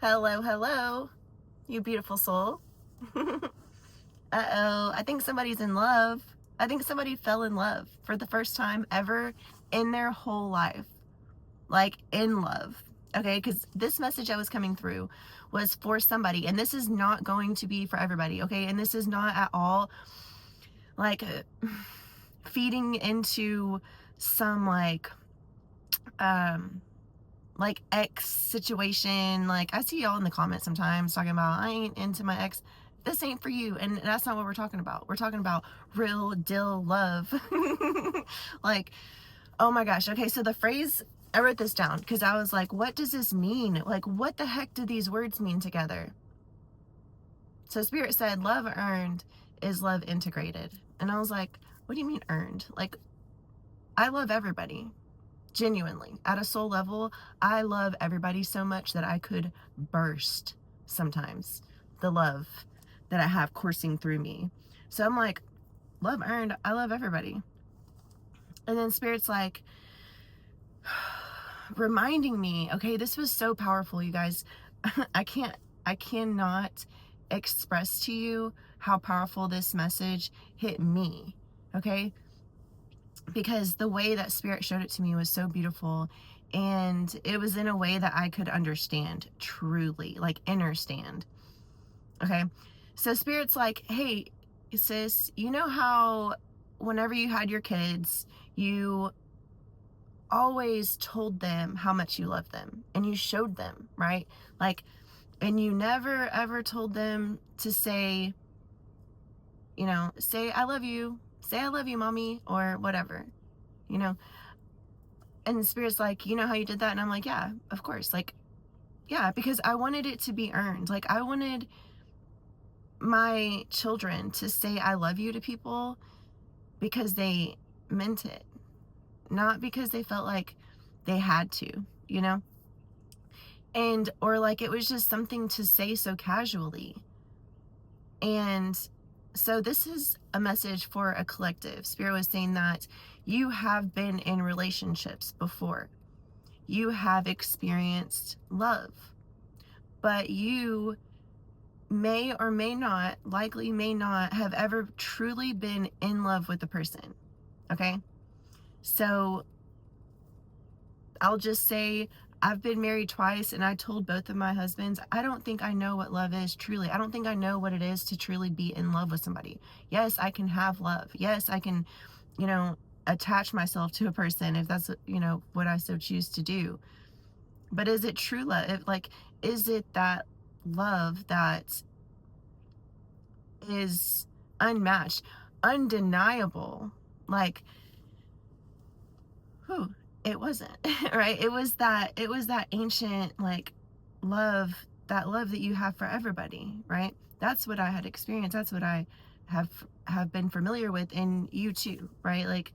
Hello, hello, you beautiful soul. Uh-oh, I think somebody's in love. I think somebody fell in love for the first time ever in their whole life. Like, in love. Okay, because this message that was coming through was for somebody, and this is not going to be for everybody, okay? And this is not at all, like, feeding into some, like ex situation. Like, I see y'all in the comments sometimes talking about, I ain't into my ex. This ain't for you. And that's not what we're talking about. We're talking about real deal love. Like, oh my gosh. Okay, so the phrase, I wrote this down because I was like, what does this mean? Like, what the heck do these words mean together? So Spirit said, love earned is love integrated. And I was like, what do you mean earned? Like, I love everybody. Genuinely, at a soul level, I love everybody so much that I could burst sometimes the love that I have coursing through me. So I'm like, love earned, I love everybody. And then Spirit's like, reminding me, okay, this was so powerful, you guys. I cannot express to you how powerful this message hit me, okay? Because the way that Spirit showed it to me was so beautiful, and it was in a way that I could understand truly, like understand. Okay, so Spirit's like, hey sis, you know how whenever you had your kids, you always told them how much you loved them, and you showed them, right? Like, and you never ever told them to say, say I love you, mommy, or whatever, you know. And Spirit's like, you know how you did that? And I'm like, yeah, of course. Like, yeah, because I wanted it to be earned. Like, I wanted my children to say I love you to people because they meant it, not because they felt like they had to, you know? And, or like it was just something to say so casually. And so this is a message for a collective. Spirit was saying that you have been in relationships before. You have experienced love, but you may or may not, likely may not, have ever truly been in love with the person, okay? So I'll just say, I've been married twice, and I told both of my husbands, I don't think I know what love is truly. I don't think I know what it is to truly be in love with somebody. Yes, I can have love. Yes, I can, attach myself to a person if that's, what I so choose to do. But is it true love? Like, is it that love that is unmatched, undeniable? Like, whew, it wasn't, right? It was that ancient, like, love, that love that you have for everybody, right? That's what I had experienced. That's what I have been familiar with, and you too, right? Like,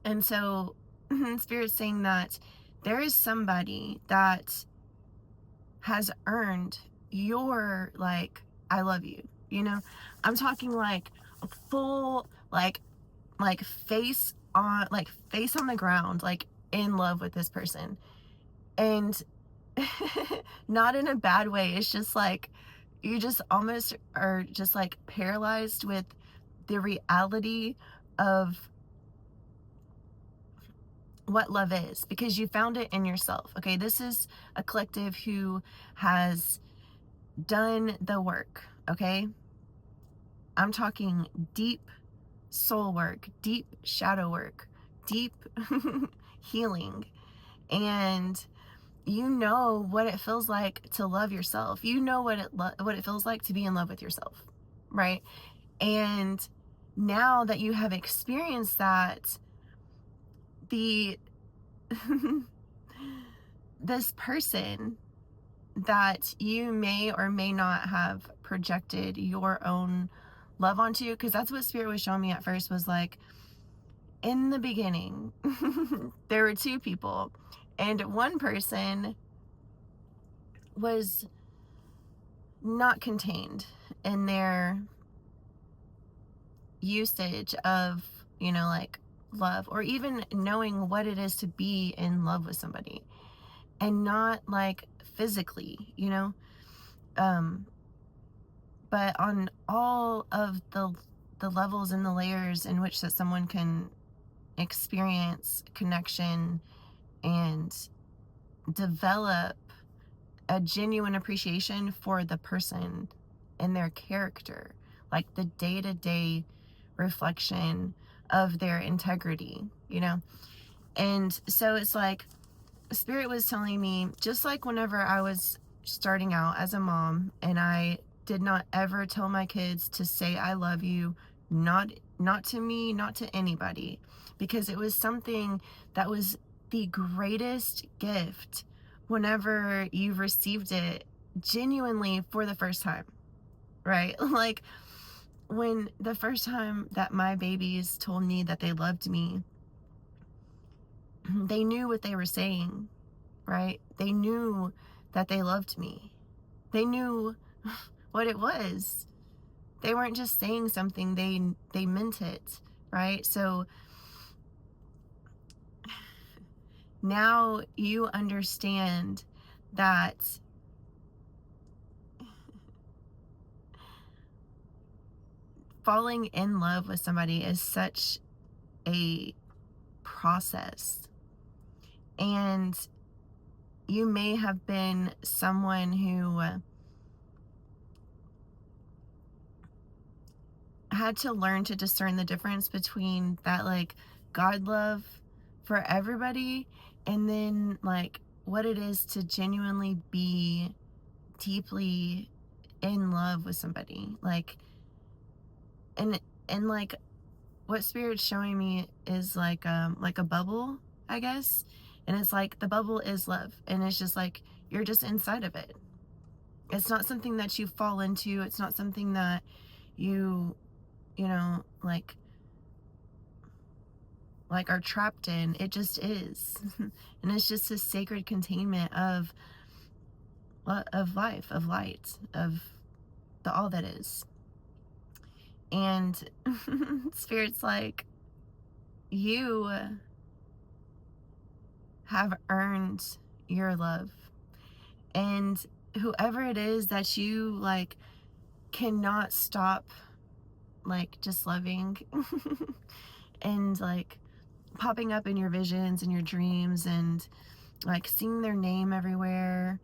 and so Spirit's saying that there is somebody that has earned your, like, I love you, I'm talking like a full, face on, face on the ground, like in love with this person. And not in a bad way. It's just like you just almost are just like paralyzed with the reality of what love is, because you found it in yourself. Okay, this is a collective who has done the work. Okay, I'm talking deep soul work, deep shadow work, deep healing. And you know what it feels like to love yourself. You know what it feels like to be in love with yourself, right? And now that you have experienced that, the this person that you may or may not have projected your own love onto, because that's what Spirit was showing me at first, was like, in the beginning there were two people, and one person was not contained in their usage of, like, love, or even knowing what it is to be in love with somebody. and not like physically, um, but on all of the levels and the layers in which that someone can experience connection and develop a genuine appreciation for the person and their character, like the day-to-day reflection of their integrity. And so it's like Spirit was telling me, just like whenever I was starting out as a mom and I did not ever tell my kids to say I love you, not to me, not to anybody, because it was something that was the greatest gift whenever you've received it genuinely for the first time, right? Like when the first time that my babies told me that they loved me, they knew what they were saying, right? They knew that they loved me. They knew what it was. They weren't just saying something, they meant it, right? So now you understand that falling in love with somebody is such a process. And you may have been someone who had to learn to discern the difference between that, like, God love for everybody, and then like what it is to genuinely be deeply in love with somebody. And like what Spirit's showing me is like a bubble, I guess. And it's like the bubble is love, and it's just like you're just inside of it. It's not something that you fall into. It's not something that you know like are trapped in. It just is. And it's just a sacred containment of life, of light, of the all that is. And Spirit's like, you have earned your love. And whoever it is that you like cannot stop like just loving and like popping up in your visions and your dreams and like seeing their name everywhere.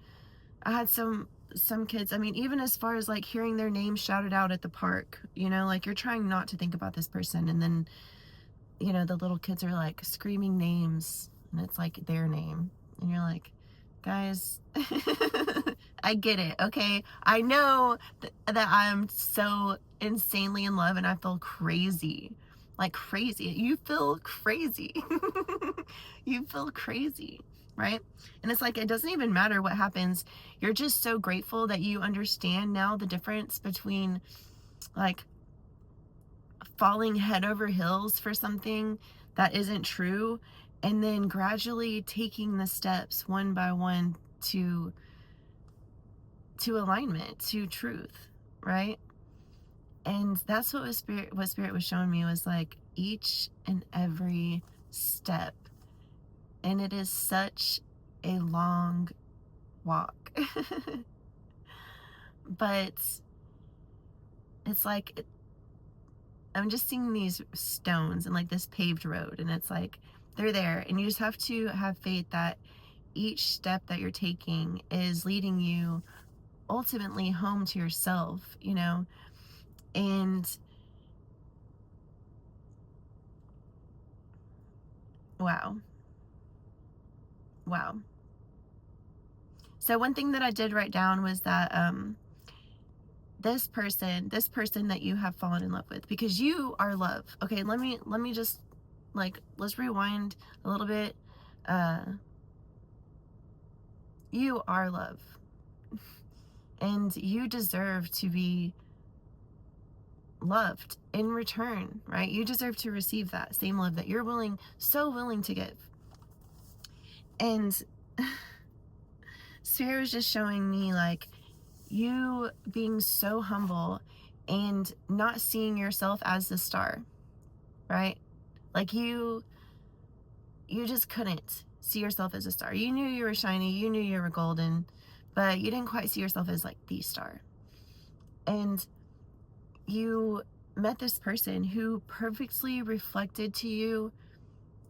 I had some kids, I mean, even as far as like hearing their name shouted out at the park, like you're trying not to think about this person, and then the little kids are like screaming names and it's like their name, and you're like, guys, I get it, okay? I know that I'm so insanely in love and I feel crazy. Like crazy. You feel crazy. You feel crazy, right? And it's like, it doesn't even matter what happens. You're just so grateful that you understand now the difference between like falling head over heels for something that isn't true, and then gradually taking the steps one by one to alignment, to truth, right? And that's what Spirit was showing me, was like each and every step. And it is such a long walk. But it's like I'm just seeing these stones and like this paved road, and it's like they're there, and you just have to have faith that each step that you're taking is leading you ultimately home to yourself, and wow. Wow. So one thing that I did write down was that this person that you have fallen in love with, because you are love. Okay, let me just like, let's rewind a little bit. uh you are love, and you deserve to be loved in return, right? You deserve to receive that same love that you're so willing to give. And Spirit was just showing me like you being so humble and not seeing yourself as the star, right? Like you just couldn't see yourself as a star. You knew you were shiny, you knew you were golden, but you didn't quite see yourself as like the star. And you met this person who perfectly reflected to you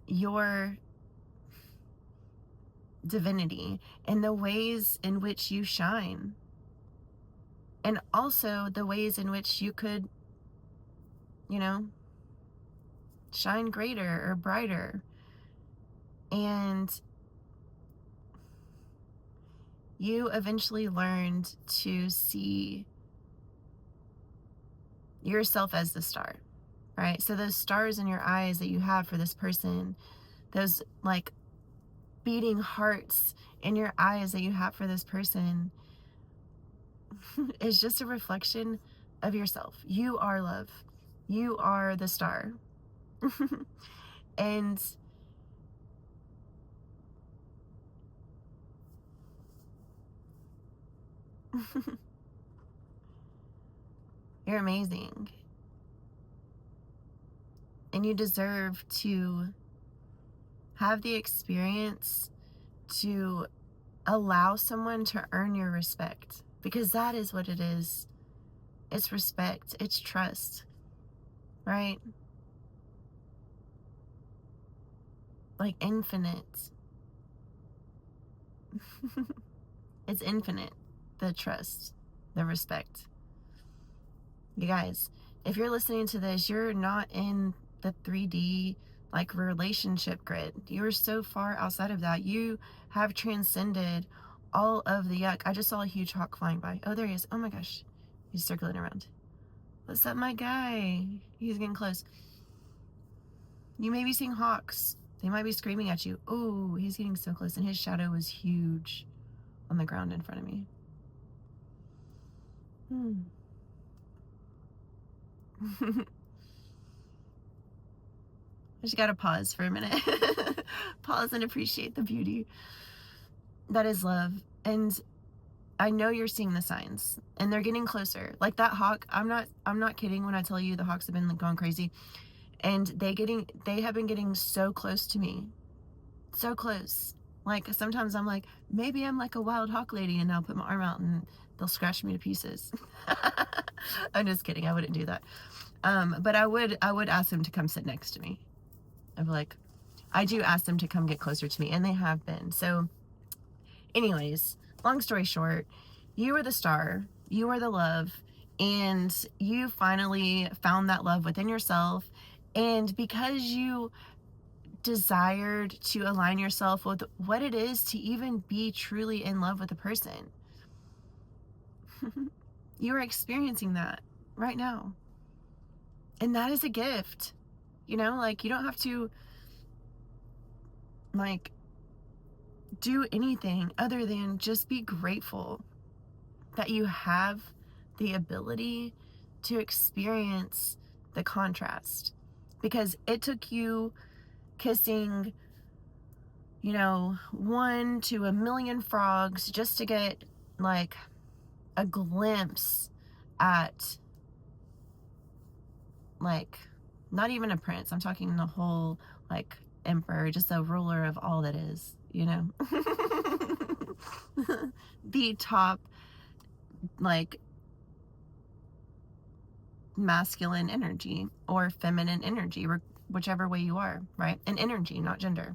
your divinity and the ways in which you shine, and also the ways in which you could, you know, shine greater or brighter. And you eventually learned to see yourself as the star, right? So those stars in your eyes that you have for this person, those like beating hearts in your eyes that you have for this person, is just a reflection of yourself. You are love. You are the star. And you're amazing. And you deserve to have the experience to allow someone to earn your respect, because that is what it is. It's respect, it's trust, right? Like infinite. It's infinite, the trust, the respect. You guys, if you're listening to this, you're not in the 3D like relationship grid. You're so far outside of that. You have transcended all of the yuck. I just saw a huge hawk flying by. Oh, there he is. Oh my gosh. He's circling around. What's up, my guy? He's getting close. You may be seeing hawks. They might be screaming at you. Oh, he's getting so close, and his shadow is huge on the ground in front of me. I just gotta pause for a minute. Pause and appreciate the beauty that is love. And I know you're seeing the signs, and they're getting closer. Like that hawk, I'm not kidding when I tell you the hawks have been like going crazy, and they have been getting so close to me. So close. Like sometimes I'm like, maybe I'm like a wild hawk lady, and I'll put my arm out and they'll scratch me to pieces. I'm just kidding. I wouldn't do that. But I would ask them to come sit next to me. I'd be like, I do ask them to come get closer to me, and they have been. So anyways, long story short, you were the star, you were the love, and you finally found that love within yourself. And because you desired to align yourself with what it is to even be truly in love with a person, you are experiencing that right now. And that is a gift. You know, like you don't have to like do anything other than just be grateful that you have the ability to experience the contrast, because it took you kissing, you know, 1 to a million frogs just to get like a glimpse at like not even a prince. I'm talking the whole like emperor, just a ruler of all that is, you know. The top like masculine energy or feminine energy, whichever way you are, right? And energy, not gender.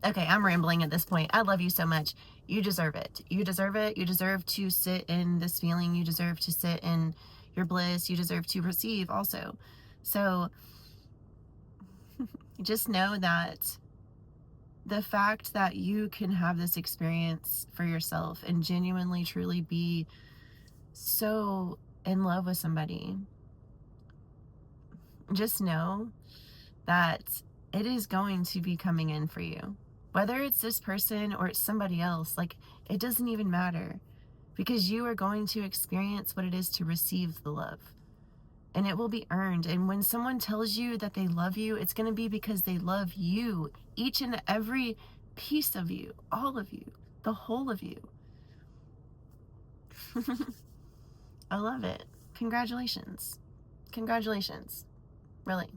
Okay, I'm rambling at this point. I love you so much. You deserve it. You deserve it. You deserve to sit in this feeling. You deserve to sit in your bliss. You deserve to receive also. So just know that the fact that you can have this experience for yourself and genuinely, truly be so in love with somebody, just know that it is going to be coming in for you. Whether it's this person or it's somebody else, like it doesn't even matter, because you are going to experience what it is to receive the love, and it will be earned. And when someone tells you that they love you, it's going to be because they love you, each and every piece of you, all of you, the whole of you. I love it. Congratulations. Congratulations. Really.